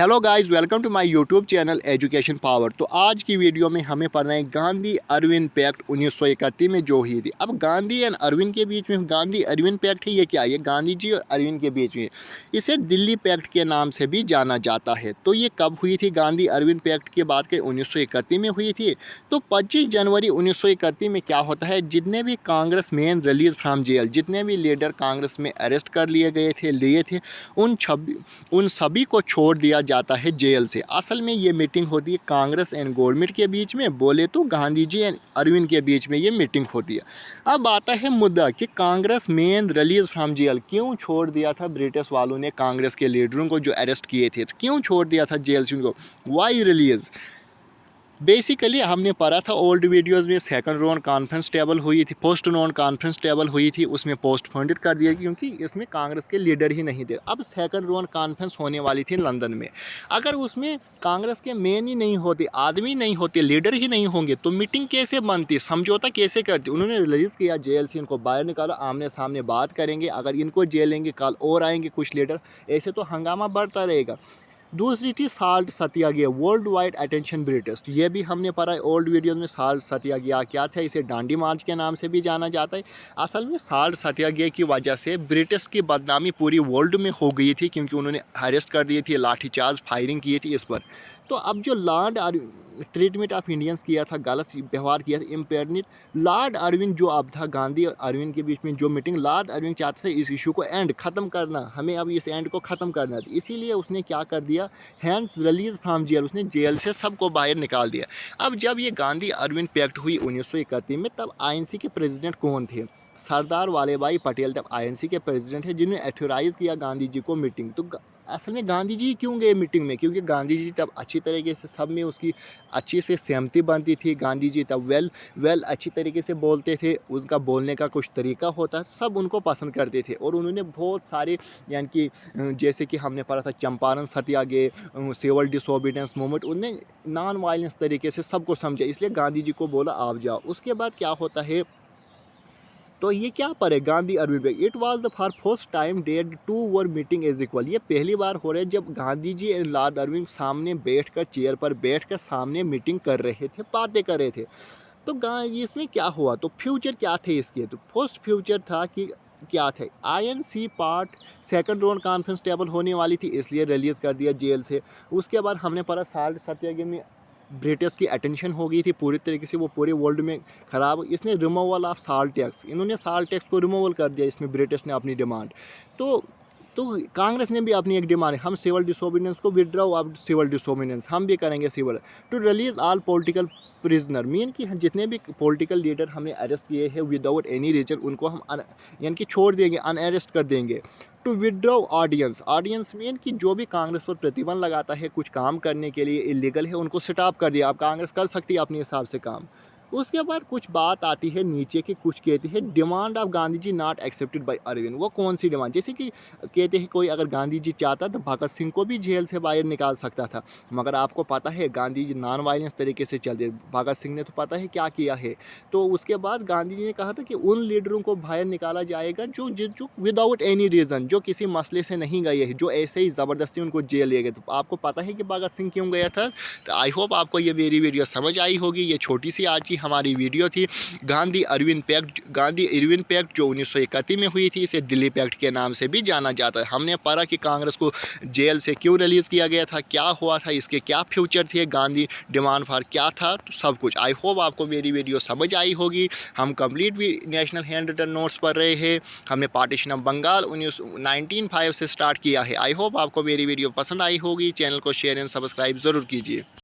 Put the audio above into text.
Hello guys, welcome to my YouTube channel education power. तो आज की वीडियो में हमें पढ़ना है गांधी अरविंद पैक्ट 1931 में जो हुई थी। अब गांधी एंड अरविंद के बीच में गांधी अरविंद पैक्ट है, ये क्या है? ये गांधी जी और अरविंद के बीच में, इसे दिल्ली पैक्ट के नाम से भी जाना जाता है। तो ये कब हुई थी? गांधी अरविंद पैक्ट की बात करें 1931 में हुई थी। तो 25 जनवरी 1931 में क्या होता है, जितने भी Congress man release from jail, जितने भी लीडर कांग्रेस में अरेस्ट कर लिए गए थे, उन सभी को छोड़ दिया जाता है जेल से। असल में ये मीटिंग होती है कांग्रेस एंड गवर्नमेंट के बीच में, बोले तो गांधी जी एंड अरविंद के बीच में ये मीटिंग होती है। अब आता है मुद्दा कि Congress man release from jail, क्यों छोड़ दिया था ब्रिटिश वालों ने कांग्रेस के लीडरों को जो अरेस्ट किए थे? तो क्यों छोड़ दिया था जेल से उनको? Y release? बेसिकली हमने पढ़ा था ओल्ड वीडियोस में, सेकंड राउंड कॉन्फ्रेंस टेबल हुई थी, पोस्ट राउंड कॉन्फ्रेंस टेबल हुई थी, उसमें पोस्ट फंडेड कर दिया क्योंकि इसमें कांग्रेस के लीडर ही नहीं थे। अब सेकंड राउंड कॉन्फ्रेंस होने वाली थी लंदन में। अगर उसमें कांग्रेस के मेन ही नहीं होते, आदमी नहीं होते, लीडर ही नहीं होंगे, तो मीटिंग कैसे बनती, समझौता कैसे करती? उन्होंने रिलीज़ किया जेल से, इनको बाहर निकाला, आमने सामने बात करेंगे, अगर इनको जेलेंगे कल और आएंगे कुछ लीडर, ऐसे तो हंगामा बढ़ता रहेगा। दूसरी थी साल्ट सत्याग्रह, वर्ल्ड वाइड अटेंशन ब्रिटिश। तो ये भी हमने पढ़ा है ओल्ड वीडियोस में। साल्ट सत्याग्रह क्या था? इसे डांडी मार्च के नाम से भी जाना जाता है। असल में साल्ट सत्याग्रह की वजह से ब्रिटिश की बदनामी पूरी वर्ल्ड में हो गई थी, क्योंकि उन्होंने अरेस्ट कर दिए थे, लाठीचार्ज फायरिंग की थी इस पर। तो अब जो लॉर्ड ट्रीटमेंट ऑफ इंडियंस किया था, गलत व्यवहार किया था, इम्पेरनिट, लॉर्ड अरविंद जो अब था, गांधी और अरविंद के बीच में जो मीटिंग, लॉर्ड अरविंद चाहते थे इस इशू को एंड ख़त्म करना, हमें अब इस एंड को ख़त्म करना था। इसीलिए उसने क्या कर दिया, हैंस रिलीज फ्राम जेल, उसने जेल से सबको बाहर निकाल दिया। अब जब ये गांधी अरविंद पैक्ट हुई 1931 में, तब आईएनसी के प्रेसिडेंट कौन थे? सरदार वल्लभ भाई पटेल तब आईएनसी के प्रेसिडेंट है, जिन्होंने एथोराइज किया गांधी जी को मीटिंग। तो असल में गांधी जी क्यों गए मीटिंग में? क्योंकि गांधी जी तब अच्छी तरीके से सब में उसकी अच्छी से सहमति बनती थी। गांधी जी तब वेल अच्छी तरीके से बोलते थे, उनका बोलने का कुछ तरीका होता, सब उनको पसंद करते थे। और उन्होंने बहुत सारे, यानी कि जैसे कि हमने पढ़ा था चंपारण सत्याग्रह, सिविल डिसोबीडियंस मूवमेंट, उनने नॉन वायलेंस तरीके से सबको समझा, इसलिए गांधी जी को बोला आप जाओ। उसके बाद क्या होता है, तो ये क्या पर है Gandhi Irwin pact, it was the for first time that two were meeting as equal. ये पहली बार हो रहा है जब Gandhi ji and lord Irwin सामने बैठकर, चेयर पर बैठकर सामने मीटिंग कर रहे थे, बातें कर रहे थे। तो इसमें क्या हुआ, तो फ्यूचर क्या थे इसके? तो फर्स्ट फ्यूचर था कि क्या थे, INC part second round conference table होने वाली थी, इसलिए रिलीज कर दिया जेल से। उसके बाद हमने पढ़ा साल्ट सत्याग्रह में ब्रिटिश की अटेंशन हो गई थी पूरी तरीके से, वो पूरे वर्ल्ड में ख़राब। इसने रिमूवल ऑफ साल्ट टैक्स, इन्होंने साल्ट टैक्स को रिमूवल कर दिया, इसमें ब्रिटिश ने अपनी डिमांड। तो तो कांग्रेस ने भी अपनी एक डिमांड है, हम सिविल डिसोबीडियंस को विड्रॉ, अब सिविल डिसोबीडियंस हम भी करेंगे civil. To release all political prisoner, mean कि जितने भी पॉलिटिकल लीडर हमने अरेस्ट किए हैं विदाउट एनी रीजन, उनको हम यानी कि छोड़ देंगे, अनअरेस्ट कर देंगे। To withdraw audience, audience mean कि जो भी कांग्रेस पर प्रतिबंध लगाता है कुछ काम करने के लिए इलीगल है, उनको स्टॉप कर दिया। अब कांग्रेस कर सकती है अपने हिसाब से काम। उसके बाद कुछ बात आती है नीचे की, कुछ कहती है demand of Gandhi ji not accepted by Arvind. वो कौन सी डिमांड? जैसे कि कहते हैं कोई अगर गांधी जी चाहता तो भगत सिंह को भी जेल से बाहर निकाल सकता था, मगर आपको पता है गांधी जी नॉन वायलेंस तरीके से चलते, भगत सिंह ने तो पता है क्या किया है। तो उसके बाद गांधी जी ने कहा था कि उन लीडरों को बाहर निकाला जाएगा जो जो विदाउट एनी रीज़न, जो किसी मसले से नहीं गए हैं, जो ऐसे ही ज़बरदस्ती उनको जेल ले गए। तो आपको पता है कि भगत सिंह क्यों गया था। तो आई होप आपको ये मेरी वीडियो समझ आई होगी। ये छोटी सी आज की हमारी वीडियो थी Gandhi Irwin pact, Gandhi Irwin pact जो 1931 में हुई थी, इसे दिल्ली पैक्ट के नाम से भी जाना जाता है। हमने पढ़ा कि कांग्रेस को जेल से क्यों रिलीज़ किया गया था, क्या हुआ था, इसके क्या फ्यूचर थे, गांधी डिमांड फॉर क्या था, तो सब कुछ। आई होप आपको मेरी वीडियो समझ आई होगी। हम कंप्लीट भी नेशनल हैंड रिटन नोट्स पढ़ रहे हैं। हमने पार्टीशन ऑफ बंगाल 1905 से स्टार्ट किया है। आई होप आपको मेरी वीडियो पसंद आई होगी। चैनल को शेयर एंड सब्सक्राइब ज़रूर कीजिए।